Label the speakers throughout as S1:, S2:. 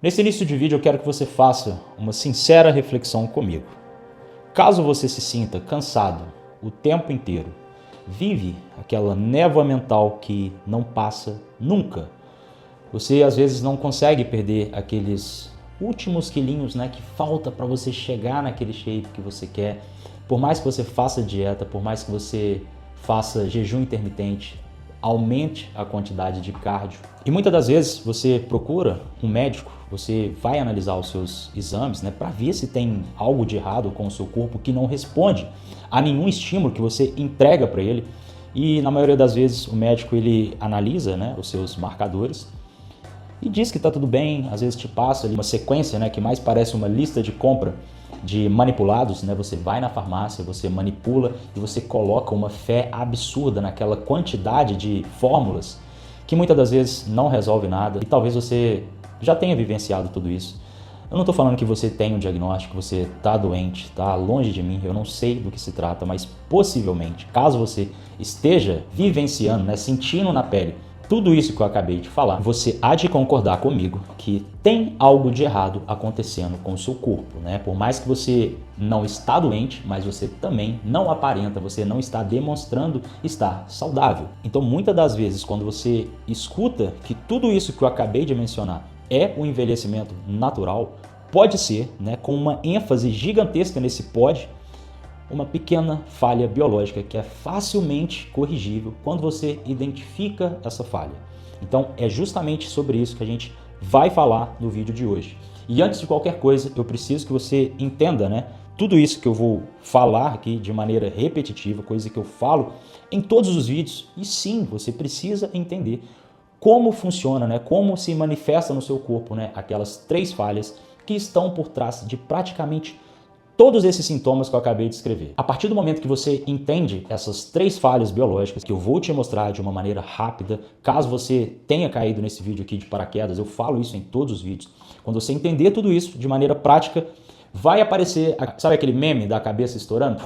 S1: Nesse início de vídeo eu quero que você faça uma sincera reflexão comigo. Caso você se sinta cansado o tempo inteiro, vive aquela névoa mental que não passa nunca. Você às vezes não consegue perder aqueles últimos quilinhos, que falta para você chegar naquele shape que você quer. Por mais que você faça dieta, por mais que você faça jejum intermitente, aumente a quantidade de cardio. E muitas das vezes você procura um médico, você vai analisar os seus exames, para ver se tem algo de errado com o seu corpo que não responde a nenhum estímulo que você entrega para ele. E na maioria das vezes o médico ele analisa, os seus marcadores e diz que está tudo bem. Às vezes te passa ali uma sequência, que mais parece uma lista de compra de manipulados, Você vai na farmácia, você manipula e você coloca uma fé absurda naquela quantidade de fórmulas que muitas das vezes não resolve nada. E talvez você já tenha vivenciado tudo isso. Eu não estou falando que você tem um diagnóstico, você está doente, está longe de mim, eu não sei do que se trata, mas possivelmente, caso você esteja vivenciando, sentindo na pele tudo isso que eu acabei de falar, você há de concordar comigo que tem algo de errado acontecendo com o seu corpo, Por mais que você não está doente, mas você também não aparenta, você não está demonstrando estar saudável. Então, muitas das vezes, quando você escuta que tudo isso que eu acabei de mencionar é o envelhecimento natural, pode ser, com uma ênfase gigantesca nesse pode, uma pequena falha biológica que é facilmente corrigível quando você identifica essa falha. Então é justamente sobre isso que a gente vai falar no vídeo de hoje. E antes de qualquer coisa, eu preciso que você entenda, tudo isso que eu vou falar aqui de maneira repetitiva, coisa que eu falo em todos os vídeos. E sim, você precisa entender como funciona, como se manifesta no seu corpo, aquelas 3 falhas que estão por trás de praticamente todos esses sintomas que eu acabei de descrever. A partir do momento que você entende essas 3 falhas biológicas, que eu vou te mostrar de uma maneira rápida, caso você tenha caído nesse vídeo aqui de paraquedas, eu falo isso em todos os vídeos. Quando você entender tudo isso de maneira prática, vai aparecer, sabe aquele meme da cabeça estourando?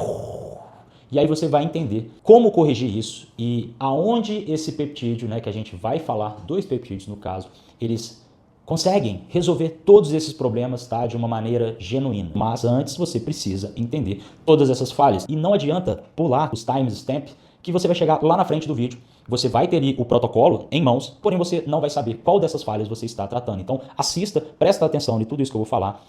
S1: E aí você vai entender como corrigir isso e aonde esse peptídeo, que a gente vai falar, 2 peptídeos no caso, eles conseguem resolver todos esses problemas, de uma maneira genuína. Mas antes você precisa entender todas essas falhas. E não adianta pular os timestamp, que você vai chegar lá na frente do vídeo, você vai ter ali o protocolo em mãos, porém você não vai saber qual dessas falhas você está tratando. Então assista, presta atenção em tudo isso que eu vou falar.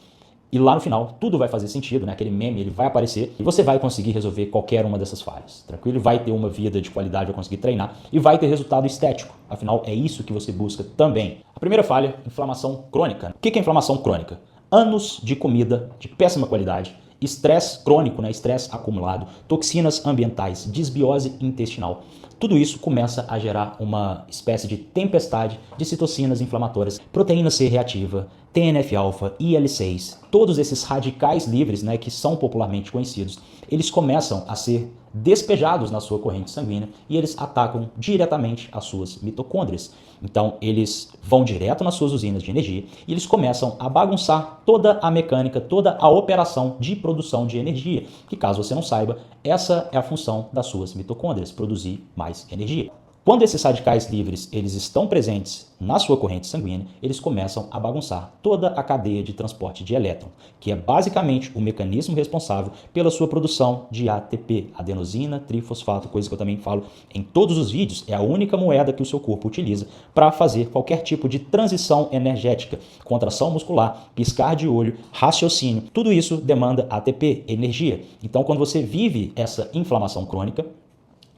S1: E lá no final, tudo vai fazer sentido, aquele meme ele vai aparecer e você vai conseguir resolver qualquer uma dessas falhas, tranquilo? Vai ter uma vida de qualidade, vai conseguir treinar e vai ter resultado estético. Afinal, é isso que você busca também. A primeira falha, inflamação crônica. O que é inflamação crônica? Anos de comida de péssima qualidade, estresse crônico, estresse acumulado, toxinas ambientais, desbiose intestinal. Tudo isso começa a gerar uma espécie de tempestade de citocinas inflamatórias, proteína C reativa, TNF-alfa, IL-6, todos esses radicais livres, que são popularmente conhecidos, eles começam a ser despejados na sua corrente sanguínea e eles atacam diretamente as suas mitocôndrias. Então eles vão direto nas suas usinas de energia e eles começam a bagunçar toda a mecânica, toda a operação de produção de energia, que caso você não saiba, essa é a função das suas mitocôndrias, produzir mais energia. Quando esses radicais livres eles estão presentes na sua corrente sanguínea, eles começam a bagunçar toda a cadeia de transporte de elétron, que é basicamente o mecanismo responsável pela sua produção de ATP, adenosina trifosfato, coisa que eu também falo em todos os vídeos. É a única moeda que o seu corpo utiliza para fazer qualquer tipo de transição energética, contração muscular, piscar de olho, raciocínio, tudo isso demanda ATP, energia. Então quando você vive essa inflamação crônica,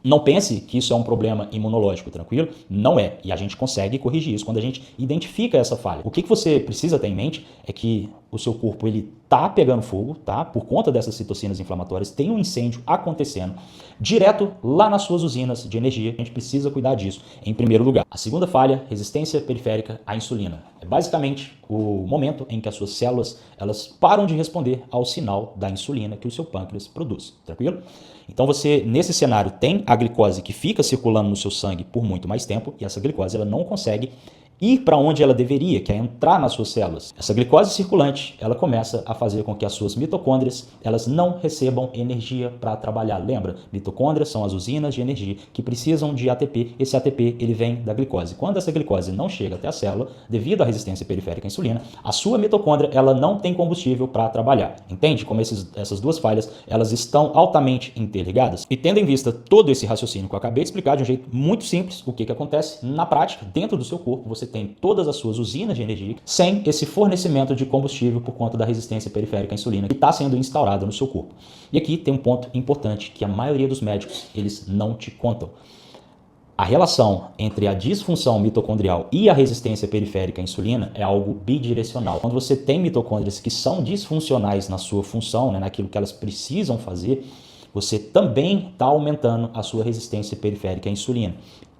S1: não pense que isso é um problema imunológico, tranquilo? Não é. E a gente consegue corrigir isso quando a gente identifica essa falha. O que você precisa ter em mente é que o seu corpo ele tá pegando fogo, por conta dessas citocinas inflamatórias, tem um incêndio acontecendo direto lá nas suas usinas de energia. A gente precisa cuidar disso em primeiro lugar. A segunda falha, resistência periférica à insulina. É basicamente o momento em que as suas células elas param de responder ao sinal da insulina que o seu pâncreas produz, tranquilo? Então você, nesse cenário, tem a glicose que fica circulando no seu sangue por muito mais tempo e essa glicose ela não consegue ir para onde ela deveria, que é entrar nas suas células. Essa glicose circulante, ela começa a fazer com que as suas mitocôndrias, elas não recebam energia para trabalhar. Lembra? Mitocôndrias são as usinas de energia que precisam de ATP. Esse ATP, ele vem da glicose. Quando essa glicose não chega até a célula, devido à resistência periférica à insulina, a sua mitocôndria, ela não tem combustível para trabalhar. Entende como essas duas falhas, elas estão altamente interligadas? E tendo em vista todo esse raciocínio que eu acabei de explicar de um jeito muito simples, o que acontece? Na prática, dentro do seu corpo, você tem todas as suas usinas de energia sem esse fornecimento de combustível por conta da resistência periférica à insulina que está sendo instaurada no seu corpo. E aqui tem um ponto importante que a maioria dos médicos, eles não te contam. A relação entre a disfunção mitocondrial e a resistência periférica à insulina é algo bidirecional. Quando você tem mitocôndrias que são disfuncionais na sua função, né, naquilo que elas precisam fazer, você também está aumentando a sua resistência periférica à insulina.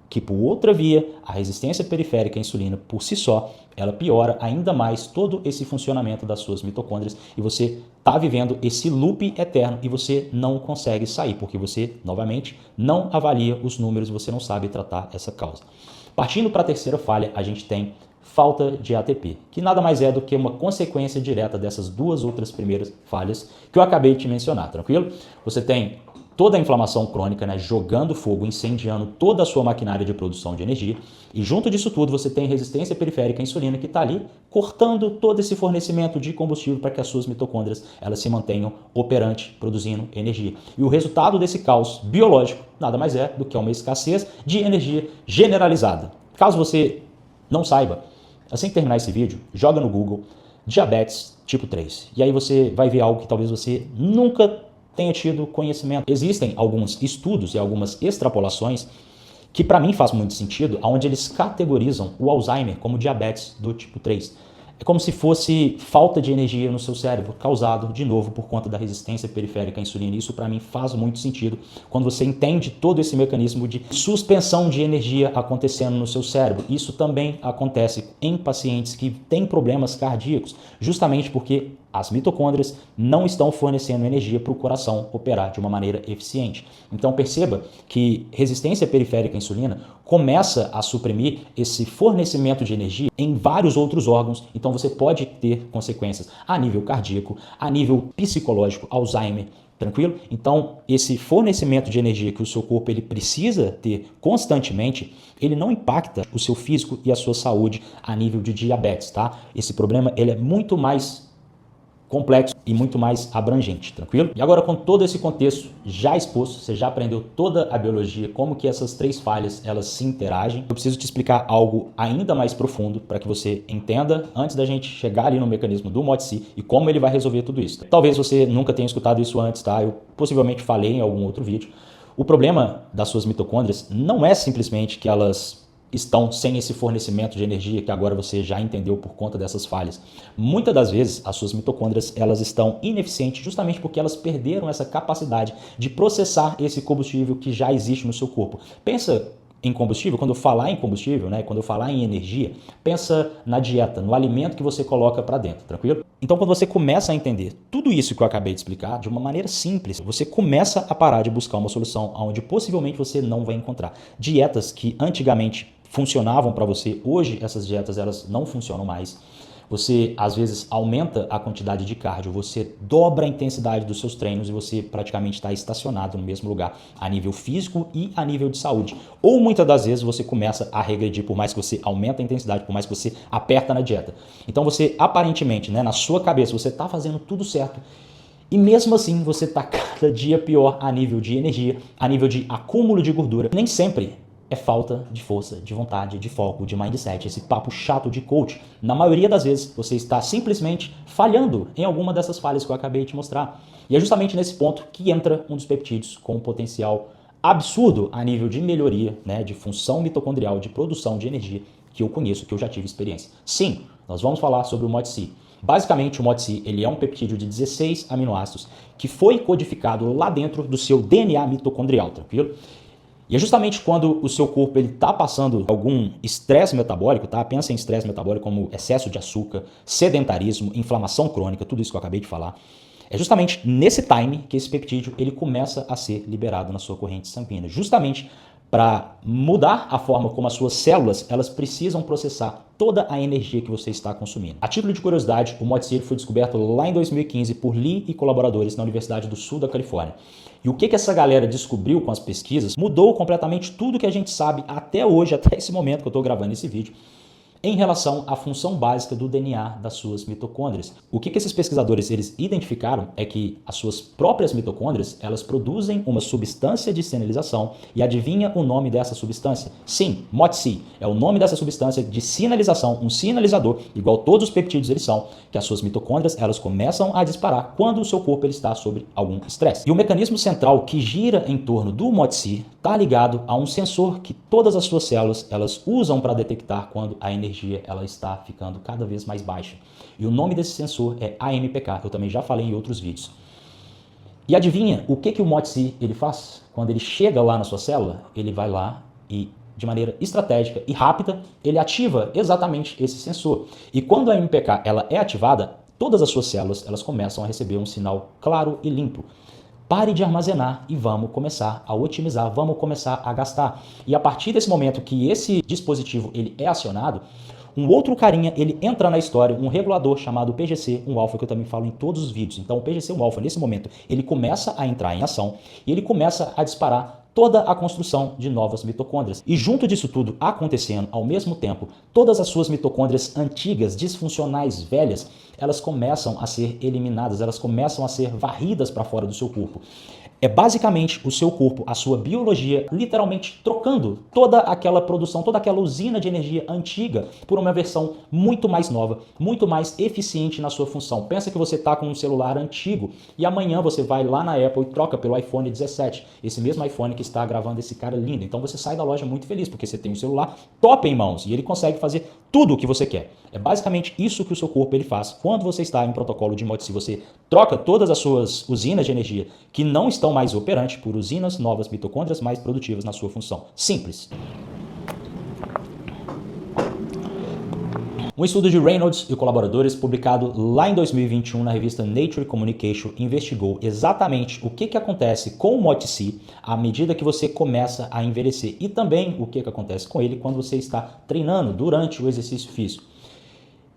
S1: Que por outra via, a resistência periférica à insulina por si só, ela piora ainda mais todo esse funcionamento das suas mitocôndrias e você está vivendo esse loop eterno e você não consegue sair, porque você, novamente, não avalia os números e você não sabe tratar essa causa. Partindo para a terceira falha, a gente tem falta de ATP, que nada mais é do que uma consequência direta dessas duas outras primeiras falhas que eu acabei de te mencionar, tranquilo? Você tem toda a inflamação crônica, né, jogando fogo, incendiando toda a sua maquinária de produção de energia. E junto disso tudo você tem resistência periférica à insulina que está ali cortando todo esse fornecimento de combustível para que as suas mitocôndrias elas se mantenham operantes, produzindo energia. E o resultado desse caos biológico nada mais é do que uma escassez de energia generalizada. Caso você não saiba, assim que terminar esse vídeo, joga no Google diabetes tipo 3. E aí você vai ver algo que talvez você nunca tenha tido conhecimento. Existem alguns estudos e algumas extrapolações que para mim faz muito sentido, onde eles categorizam o Alzheimer como diabetes do tipo 3. É como se fosse falta de energia no seu cérebro, causado, de novo, por conta da resistência periférica à insulina. Isso, para mim, faz muito sentido quando você entende todo esse mecanismo de suspensão de energia acontecendo no seu cérebro. Isso também acontece em pacientes que têm problemas cardíacos, justamente porque as mitocôndrias não estão fornecendo energia para o coração operar de uma maneira eficiente. Então perceba que resistência periférica à insulina começa a suprimir esse fornecimento de energia em vários outros órgãos. Então você pode ter consequências a nível cardíaco, a nível psicológico, Alzheimer, tranquilo? Então esse fornecimento de energia que o seu corpo ele precisa ter constantemente, ele não impacta o seu físico e a sua saúde a nível de diabetes, tá? Esse problema ele é muito mais complexo e muito mais abrangente, tranquilo? E agora com todo esse contexto já exposto, você já aprendeu toda a biologia, como que essas três falhas elas se interagem. Eu preciso te explicar algo ainda mais profundo para que você entenda antes da gente chegar ali no mecanismo do MODIC e como ele vai resolver tudo isso. Talvez você nunca tenha escutado isso antes, tá? Eu possivelmente falei em algum outro vídeo. O problema das suas mitocôndrias não é simplesmente que elas estão sem esse fornecimento de energia que agora você já entendeu por conta dessas falhas. Muitas das vezes as suas mitocôndrias elas estão ineficientes justamente porque elas perderam essa capacidade de processar esse combustível que já existe no seu corpo. Pensa em combustível, quando eu falar em combustível, né, quando eu falar em energia, pensa na dieta, no alimento que você coloca para dentro, tranquilo? Então quando você começa a entender tudo isso que eu acabei de explicar de uma maneira simples, você começa a parar de buscar uma solução onde possivelmente você não vai encontrar. Dietas que antigamente funcionavam para você, hoje essas dietas elas não funcionam mais. Você às vezes aumenta a quantidade de cardio, você dobra a intensidade dos seus treinos e você praticamente está estacionado no mesmo lugar, a nível físico e a nível de saúde. Ou muitas das vezes você começa a regredir, por mais que você aumenta a intensidade, por mais que você aperta na dieta. Então você aparentemente, né, na sua cabeça, você está fazendo tudo certo. E mesmo assim você está cada dia pior a nível de energia, a nível de acúmulo de gordura. Nem sempre é falta de força, de vontade, de foco, de mindset, esse papo chato de coach. Na maioria das vezes, você está simplesmente falhando em alguma dessas falhas que eu acabei de te mostrar. E é justamente nesse ponto que entra um dos peptídeos com um potencial absurdo a nível de melhoria, né, de função mitocondrial, de produção de energia, que eu conheço, que eu já tive experiência. Sim, nós vamos falar sobre o MODIC. Basicamente, o MODIC ele é um peptídeo de 16 aminoácidos que foi codificado lá dentro do seu DNA mitocondrial, tranquilo? E é justamente quando o seu corpo está passando algum estresse metabólico, tá? Pensa em estresse metabólico como excesso de açúcar, sedentarismo, inflamação crônica, tudo isso que eu acabei de falar. É justamente nesse time que esse peptídeo ele começa a ser liberado na sua corrente sanguínea, justamente para mudar a forma como as suas células elas precisam processar toda a energia que você está consumindo. A título de curiosidade, o MOTS foi descoberto lá em 2015 por Lee e colaboradores na Universidade do Sul da Califórnia. E o que essa galera descobriu com as pesquisas mudou completamente tudo que a gente sabe até hoje, até esse momento que eu estou gravando esse vídeo, em relação à função básica do DNA das suas mitocôndrias. O que esses pesquisadores eles identificaram é que as suas próprias mitocôndrias elas produzem uma substância de sinalização e adivinha o nome dessa substância? Sim, MOTS é o nome dessa substância de sinalização, um sinalizador, igual todos os peptídeos eles são, que as suas mitocôndrias elas começam a disparar quando o seu corpo ele está sob algum estresse. E o mecanismo central que gira em torno do MOTS está ligado a um sensor que todas as suas células elas usam para detectar quando a energia ela está ficando cada vez mais baixa. E o nome desse sensor é AMPK, eu também já falei em outros vídeos. E adivinha o que o MOTS ele faz? Quando ele chega lá na sua célula, ele vai lá e de maneira estratégica e rápida, ele ativa exatamente esse sensor. E quando a AMPK ela é ativada, todas as suas células elas começam a receber um sinal claro e limpo. Pare de armazenar e vamos começar a otimizar, vamos começar a gastar. E a partir desse momento que esse dispositivo ele é acionado, um outro carinha ele entra na história, um regulador chamado PGC-1-alfa, que eu também falo em todos os vídeos. Então o PGC-1-alfa nesse momento ele começa a entrar em ação e ele começa a disparar toda a construção de novas mitocôndrias. E junto disso tudo acontecendo ao mesmo tempo, todas as suas mitocôndrias antigas, disfuncionais, velhas, elas começam a ser eliminadas, elas começam a ser varridas para fora do seu corpo. É basicamente o seu corpo, a sua biologia, literalmente trocando toda aquela produção, toda aquela usina de energia antiga por uma versão muito mais nova, muito mais eficiente na sua função. Pensa que você está com um celular antigo e amanhã você vai lá na Apple e troca pelo iPhone 17, esse mesmo iPhone que está gravando esse cara lindo. Então você sai da loja muito feliz, porque você tem um celular top em mãos e ele consegue fazer tudo o que você quer. É basicamente isso que o seu corpo ele faz. Quando você está em protocolo de MOTS, você troca todas as suas usinas de energia que não estão mais operantes por usinas novas mitocôndrias mais produtivas na sua função. Simples. Um estudo de Reynolds e colaboradores, publicado lá em 2021 na revista Nature Communication, investigou exatamente o que acontece com o MOTS à medida que você começa a envelhecer e também o que acontece com ele quando você está treinando durante o exercício físico.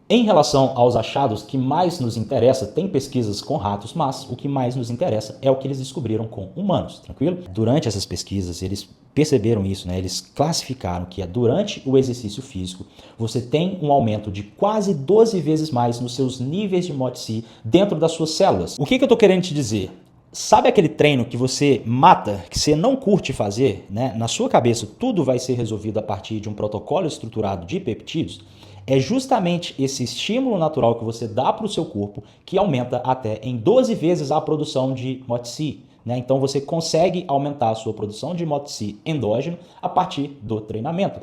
S1: Em relação aos achados que mais nos interessa, tem pesquisas com ratos, mas o que mais nos interessa é o que eles descobriram com humanos, tranquilo? Durante essas pesquisas, eles perceberam isso, né? Eles classificaram que durante o exercício físico, você tem um aumento de quase 12 vezes mais nos seus níveis de MOTS dentro das suas células. O que eu estou querendo te dizer? Sabe aquele treino que você mata, que você não curte fazer, né? Na sua cabeça, tudo vai ser resolvido a partir de um protocolo estruturado de peptídeos? É justamente esse estímulo natural que você dá para o seu corpo que aumenta até em 12 vezes a produção de MOTS, né? Então você consegue aumentar a sua produção de MOTS endógeno a partir do treinamento.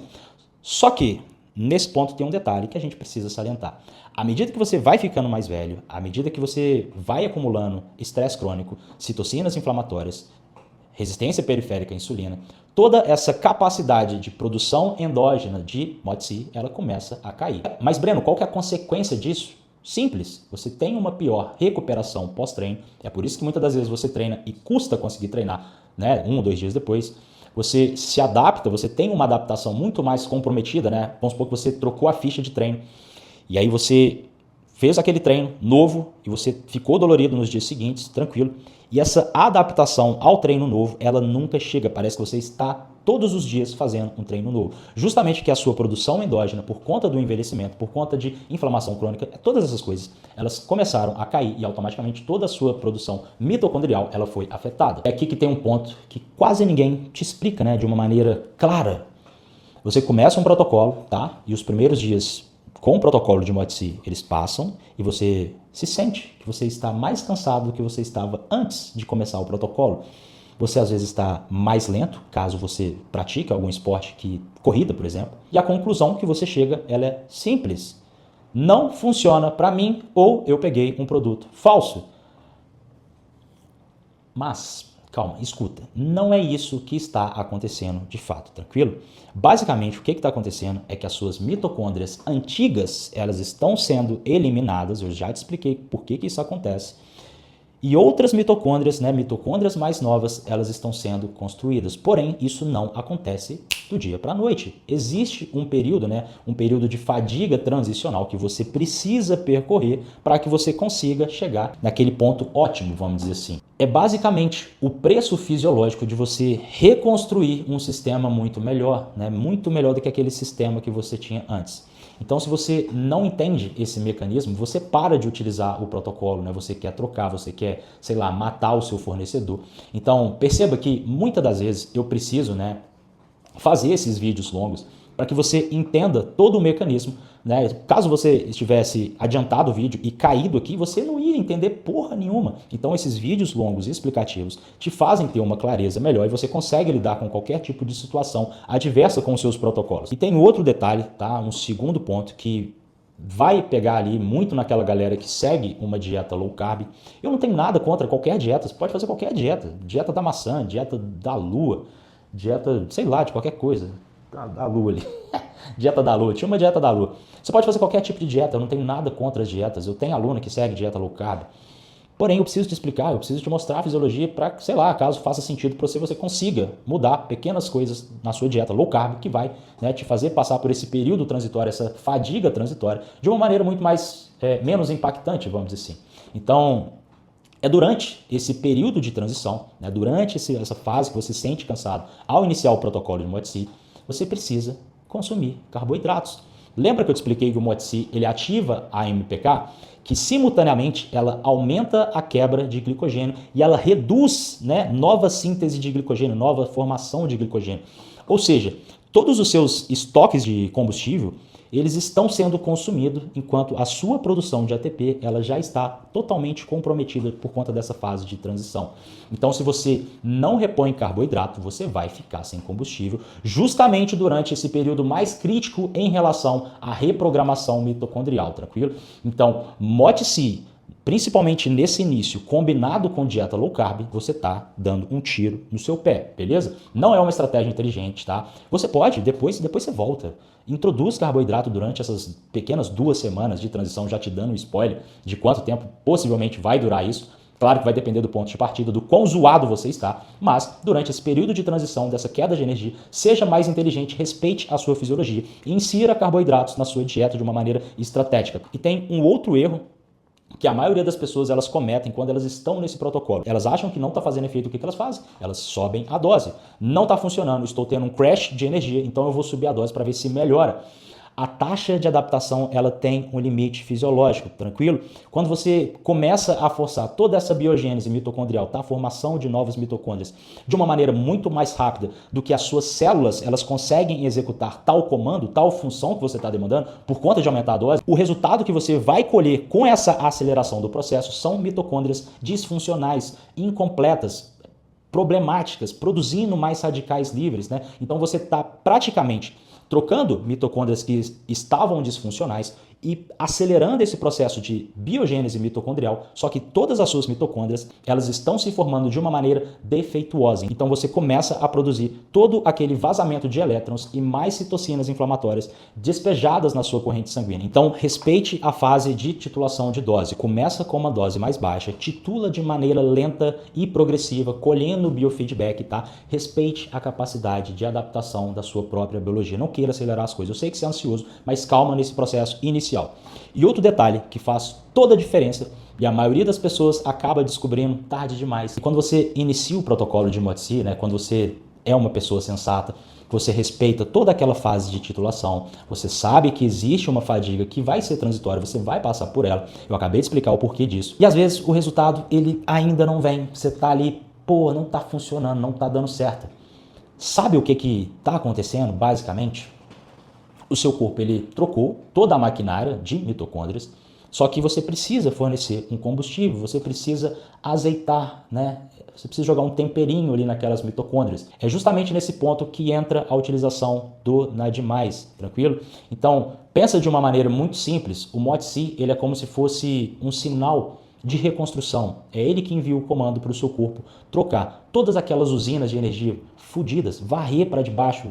S1: Só que, nesse ponto tem um detalhe que a gente precisa salientar. À medida que você vai ficando mais velho, à medida que você vai acumulando estresse crônico, citocinas inflamatórias, resistência periférica à insulina, toda essa capacidade de produção endógena de MOTS, ela começa a cair. Mas, Breno, qual que é a consequência disso? Simples, você tem uma pior recuperação pós-treino, é por isso que muitas das vezes você treina e custa conseguir treinar, né, 1 ou 2 dias depois. Você se adapta, você tem uma adaptação muito mais comprometida, né? Vamos supor que você trocou a ficha de treino e aí você fez aquele treino novo e você ficou dolorido nos dias seguintes, tranquilo. E essa adaptação ao treino novo, ela nunca chega. Parece que você está todos os dias fazendo um treino novo. Justamente que a sua produção endógena, por conta do envelhecimento, por conta de inflamação crônica, todas essas coisas, elas começaram a cair e automaticamente toda a sua produção mitocondrial, ela foi afetada. É aqui que tem um ponto que quase ninguém te explica, né, de uma maneira clara. Você começa um protocolo, tá? E os primeiros dias com o protocolo de MOTS, eles passam e você se sente que você está mais cansado do que você estava antes de começar o protocolo. Você às vezes está mais lento, caso você pratique algum esporte, que corrida, por exemplo. E a conclusão que você chega, ela é simples. Não funciona para mim ou eu peguei um produto falso. Mas calma, escuta, não é isso que está acontecendo de fato, tranquilo? Basicamente, o que está acontecendo é que as suas mitocôndrias antigas, elas estão sendo eliminadas, eu já te expliquei por que isso acontece, E outras mitocôndrias, né, mitocôndrias mais novas, elas estão sendo construídas. Porém, isso não acontece do dia para a noite. Existe um período, né, um período de fadiga transicional que você precisa percorrer para que você consiga chegar naquele ponto ótimo, vamos dizer assim. É basicamente o preço fisiológico de você reconstruir um sistema muito melhor, né, muito melhor do que aquele sistema que você tinha antes. Então, se você não entende esse mecanismo, você para de utilizar o protocolo, né? Você quer trocar, você quer, sei lá, matar o seu fornecedor. Então, perceba que muitas das vezes eu preciso, né, fazer esses vídeos longos para que você entenda todo o mecanismo, né? Caso você estivesse adiantado o vídeo e caído aqui, você não ia entender porra nenhuma. Então esses vídeos longos e explicativos te fazem ter uma clareza melhor e você consegue lidar com qualquer tipo de situação adversa com os seus protocolos. E tem outro detalhe, tá? Um segundo ponto que vai pegar ali muito naquela galera que segue uma dieta low carb. Eu não tenho nada contra qualquer dieta, você pode fazer qualquer dieta. Dieta da maçã, dieta da lua, dieta, sei lá, de qualquer coisa. Da lua ali. Dieta da lua, tinha uma dieta da lua. Você pode fazer qualquer tipo de dieta, eu não tenho nada contra as dietas. Eu tenho aluna que segue dieta low carb. Porém, eu preciso te explicar, eu preciso te mostrar a fisiologia para, sei lá, caso faça sentido para você, você consiga mudar pequenas coisas na sua dieta low carb que vai, né, te fazer passar por esse período transitório, essa fadiga transitória, de uma maneira muito mais, menos impactante, vamos dizer assim. Então, é durante esse período de transição, né, durante essa fase que você se sente cansado, ao iniciar o protocolo de MODIC, você precisa consumir carboidratos. Lembra que eu te expliquei que o MODIC ele ativa a MPK, que simultaneamente ela aumenta a quebra de glicogênio e ela reduz, né, nova síntese de glicogênio, nova formação de glicogênio. Ou seja, todos os seus estoques de combustível eles estão sendo consumidos enquanto a sua produção de ATP ela já está totalmente comprometida por conta dessa fase de transição. Então, se você não repõe carboidrato, você vai ficar sem combustível justamente durante esse período mais crítico em relação à reprogramação mitocondrial, tranquilo? Então, MODIC, principalmente nesse início, combinado com dieta low carb, você está dando um tiro no seu pé, beleza? Não é uma estratégia inteligente, tá? Você pode, depois você volta. Introduz carboidrato durante essas pequenas 2 semanas de transição, já te dando um spoiler de quanto tempo possivelmente vai durar isso. Claro que vai depender do ponto de partida, do quão zoado você está, mas durante esse período de transição, dessa queda de energia, seja mais inteligente, respeite a sua fisiologia e insira carboidratos na sua dieta de uma maneira estratégica. E tem um outro erro que a maioria das pessoas elas cometem quando elas estão nesse protocolo. Elas acham que não está fazendo efeito, o que elas fazem? Elas sobem a dose. Não está funcionando, estou tendo um crash de energia, então eu vou subir a dose para ver se melhora. A taxa de adaptação ela tem um limite fisiológico, tranquilo? Quando você começa a forçar toda essa biogênese mitocondrial, tá? A formação de novas mitocôndrias, de uma maneira muito mais rápida do que as suas células elas conseguem executar tal comando, tal função que você está demandando, por conta de aumentar a dose, o resultado que você vai colher com essa aceleração do processo são mitocôndrias disfuncionais, incompletas, problemáticas, produzindo mais radicais livres, né? Então você está praticamente trocando mitocôndrias que estavam disfuncionais e acelerando esse processo de biogênese mitocondrial, só que todas as suas mitocôndrias, elas estão se formando de uma maneira defeituosa. Então você começa a produzir todo aquele vazamento de elétrons e mais citocinas inflamatórias despejadas na sua corrente sanguínea. Então respeite a fase de titulação de dose. Começa com uma dose mais baixa, titula de maneira lenta e progressiva, colhendo o biofeedback, tá? Respeite a capacidade de adaptação da sua própria biologia. Não queira acelerar as coisas. Eu sei que você é ansioso, mas calma nesse processo inicial. E outro detalhe que faz toda a diferença e a maioria das pessoas acaba descobrindo tarde demais. Quando você inicia o protocolo de MODIC, né, quando você é uma pessoa sensata, você respeita toda aquela fase de titulação, você sabe que existe uma fadiga que vai ser transitória, você vai passar por ela. Eu acabei de explicar o porquê disso. E às vezes o resultado ele ainda não vem. Você está ali, pô, não está funcionando, não está dando certo. Sabe o que está acontecendo, basicamente? O seu corpo ele trocou toda a maquinária de mitocôndrias, só que você precisa fornecer um combustível, você precisa azeitar, né? Você precisa jogar um temperinho ali naquelas mitocôndrias. É justamente nesse ponto que entra a utilização do NAD+, tranquilo? Então, pensa de uma maneira muito simples, o MODIC ele é como se fosse um sinal de reconstrução. É ele que envia o comando para o seu corpo trocar todas aquelas usinas de energia fodidas, varrer para debaixo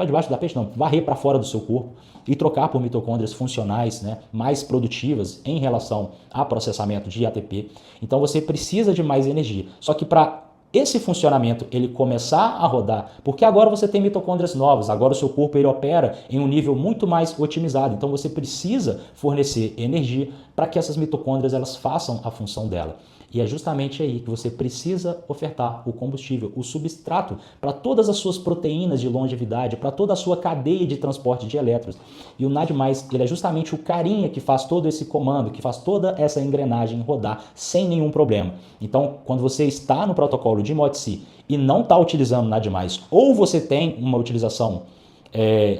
S1: para debaixo do tapete não, varrer para fora do seu corpo e trocar por mitocôndrias funcionais, né, mais produtivas em relação a processamento de ATP. Então você precisa de mais energia. Só que para esse funcionamento ele começar a rodar, porque agora você tem mitocôndrias novas, agora o seu corpo ele opera em um nível muito mais otimizado. Então você precisa fornecer energia para que essas mitocôndrias elas façam a função dela. E é justamente aí que você precisa ofertar o combustível, o substrato para todas as suas proteínas de longevidade, para toda a sua cadeia de transporte de elétrons. E o NAD+, ele é justamente o carinha que faz todo esse comando, que faz toda essa engrenagem rodar sem nenhum problema. Então, quando você está no protocolo de MODC e não está utilizando NAD+, ou você tem uma utilização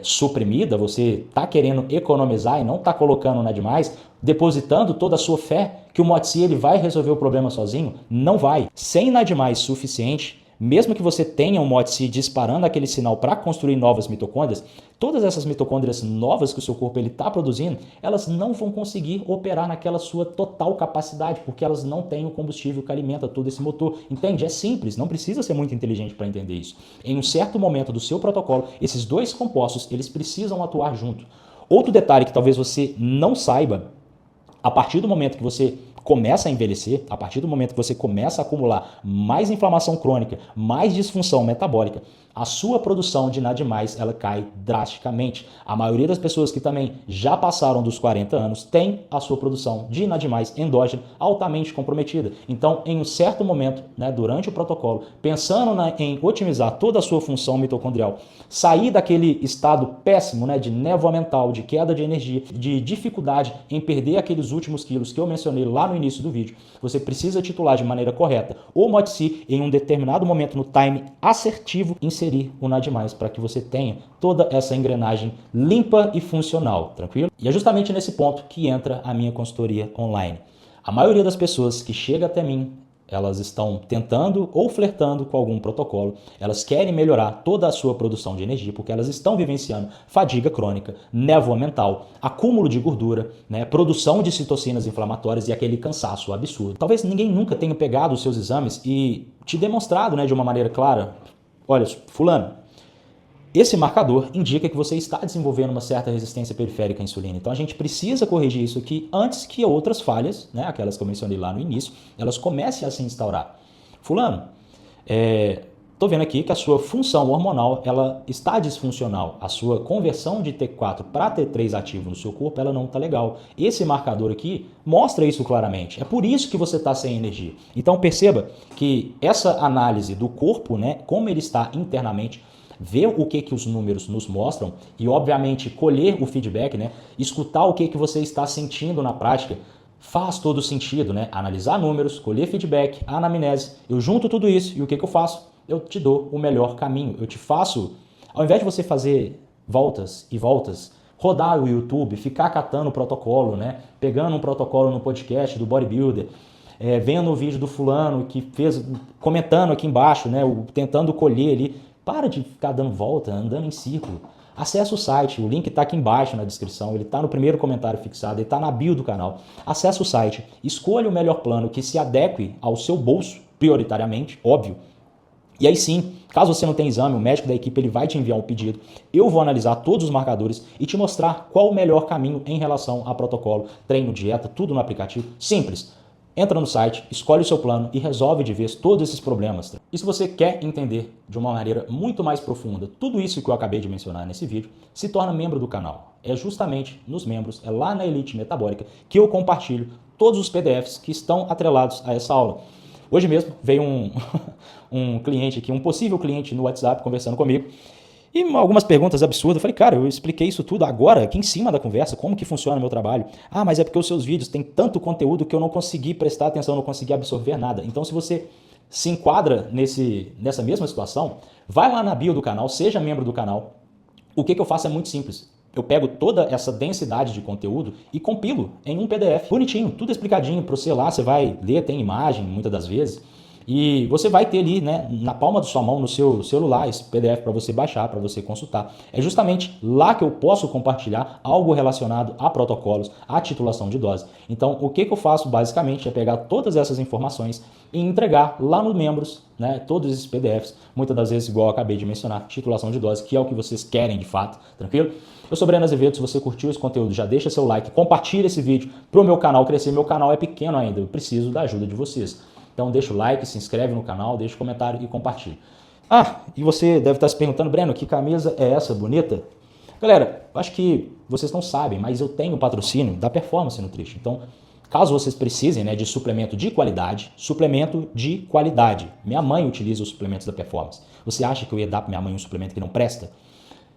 S1: suprimida, você está querendo economizar e não está colocando NAD+, depositando toda a sua fé que o MODC ele vai resolver o problema sozinho, não vai. Sem NAD+ suficiente, mesmo que você tenha um MODC disparando aquele sinal para construir novas mitocôndrias, todas essas mitocôndrias novas que o seu corpo está produzindo, elas não vão conseguir operar naquela sua total capacidade, porque elas não têm o combustível que alimenta todo esse motor. Entende? É simples, não precisa ser muito inteligente para entender isso. Em um certo momento do seu protocolo, esses dois compostos eles precisam atuar junto. Outro detalhe que talvez você não saiba, a partir do momento que você começa a envelhecer, a partir do momento que você começa a acumular mais inflamação crônica, mais disfunção metabólica, a sua produção de NAD+, ela cai drasticamente. A maioria das pessoas que também já passaram dos 40 anos tem a sua produção de NAD+ endógena altamente comprometida. Então, em um certo momento, né, durante o protocolo, pensando em otimizar toda a sua função mitocondrial, sair daquele estado péssimo, né, de névoa mental, de queda de energia, de dificuldade em perder aqueles últimos quilos que eu mencionei lá no início do vídeo, você precisa titular de maneira correta o MODC em um determinado momento no time assertivo, inserir o NAD+, para que você tenha toda essa engrenagem limpa e funcional, tranquilo? E é justamente nesse ponto que entra a minha consultoria online. A maioria das pessoas que chega até mim, elas estão tentando ou flertando com algum protocolo, elas querem melhorar toda a sua produção de energia, porque elas estão vivenciando fadiga crônica, névoa mental, acúmulo de gordura, né, produção de citocinas inflamatórias e aquele cansaço absurdo. Talvez ninguém nunca tenha pegado os seus exames e te demonstrado, né, de uma maneira clara, olha, fulano, esse marcador indica que você está desenvolvendo uma certa resistência periférica à insulina. Então a gente precisa corrigir isso aqui antes que outras falhas, né, aquelas que eu mencionei lá no início, elas comecem a se instaurar. Fulano, estou vendo aqui que a sua função hormonal ela está disfuncional. A sua conversão de T4 para T3 ativo no seu corpo ela não está legal. Esse marcador aqui mostra isso claramente. É por isso que você está sem energia. Então perceba que essa análise do corpo, né, como ele está internamente, ver o que os números nos mostram e, obviamente, colher o feedback, né? Escutar o que você está sentindo na prática, faz todo sentido, né? Analisar números, colher feedback, anamnese, eu junto tudo isso e o que eu faço? Eu te dou o melhor caminho, eu te faço, ao invés de você fazer voltas e voltas, rodar o YouTube, ficar catando o protocolo, né? Pegando um protocolo no podcast do bodybuilder, vendo o vídeo do fulano que fez, comentando aqui embaixo, né? Tentando colher ali. Para de ficar dando volta, andando em círculo. Acesse o site, o link está aqui embaixo na descrição, ele está no primeiro comentário fixado, ele está na bio do canal. Acesse o site, escolha o melhor plano que se adeque ao seu bolso, prioritariamente, óbvio. E aí sim, caso você não tenha exame, o médico da equipe ele vai te enviar um pedido, eu vou analisar todos os marcadores e te mostrar qual o melhor caminho em relação a protocolo, treino, dieta, tudo no aplicativo, simples. Entra no site, escolhe o seu plano e resolve de vez todos esses problemas. E se você quer entender de uma maneira muito mais profunda tudo isso que eu acabei de mencionar nesse vídeo, se torna membro do canal. É justamente nos membros, é lá na Elite Metabólica que eu compartilho todos os PDFs que estão atrelados a essa aula. Hoje mesmo veio um cliente aqui, um possível cliente no WhatsApp conversando comigo, e algumas perguntas absurdas. Eu falei, cara, eu expliquei isso tudo agora, aqui em cima da conversa, como que funciona o meu trabalho. Ah, mas é porque os seus vídeos têm tanto conteúdo que eu não consegui prestar atenção, não consegui absorver nada. Então, se você se enquadra nessa mesma situação, vai lá na bio do canal, seja membro do canal. O que eu faço é muito simples. Eu pego toda essa densidade de conteúdo e compilo em um PDF bonitinho, tudo explicadinho para você lá, você vai ler, tem imagem muitas das vezes. E você vai ter ali, né, na palma da sua mão, no seu celular, esse PDF para você baixar, para você consultar. É justamente lá que eu posso compartilhar algo relacionado a protocolos, a titulação de dose. Então, o que eu faço basicamente é pegar todas essas informações e entregar lá no Membros, né, todos esses PDFs, muitas das vezes, igual eu acabei de mencionar, titulação de dose, que é o que vocês querem de fato, tranquilo? Eu sou Breno Azevedo, se você curtiu esse conteúdo, já deixa seu like, compartilha esse vídeo para o meu canal crescer. Meu canal é pequeno ainda, eu preciso da ajuda de vocês. Então deixa o like, se inscreve no canal, deixa o comentário e compartilha. Ah, e você deve estar se perguntando, Breno, que camisa é essa bonita? Galera, eu acho que vocês não sabem, mas eu tenho patrocínio da Performance Nutrition. Então, caso vocês precisem, né, de suplemento de qualidade, minha mãe utiliza os suplementos da Performance. Você acha que eu ia dar para minha mãe um suplemento que não presta?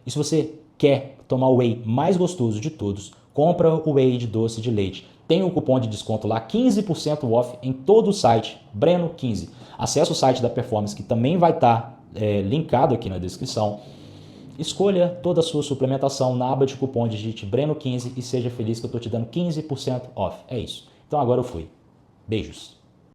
S1: E se você quer tomar o whey mais gostoso de todos, compra o whey de doce de leite. Tem um cupom de desconto lá, 15% off em todo o site, Breno15. Acesse o site da Performance, que também vai estar linkado aqui na descrição. Escolha toda a sua suplementação na aba de cupom, digite Breno15 e seja feliz que eu estou te dando 15% off. É isso. Então agora eu fui. Beijos.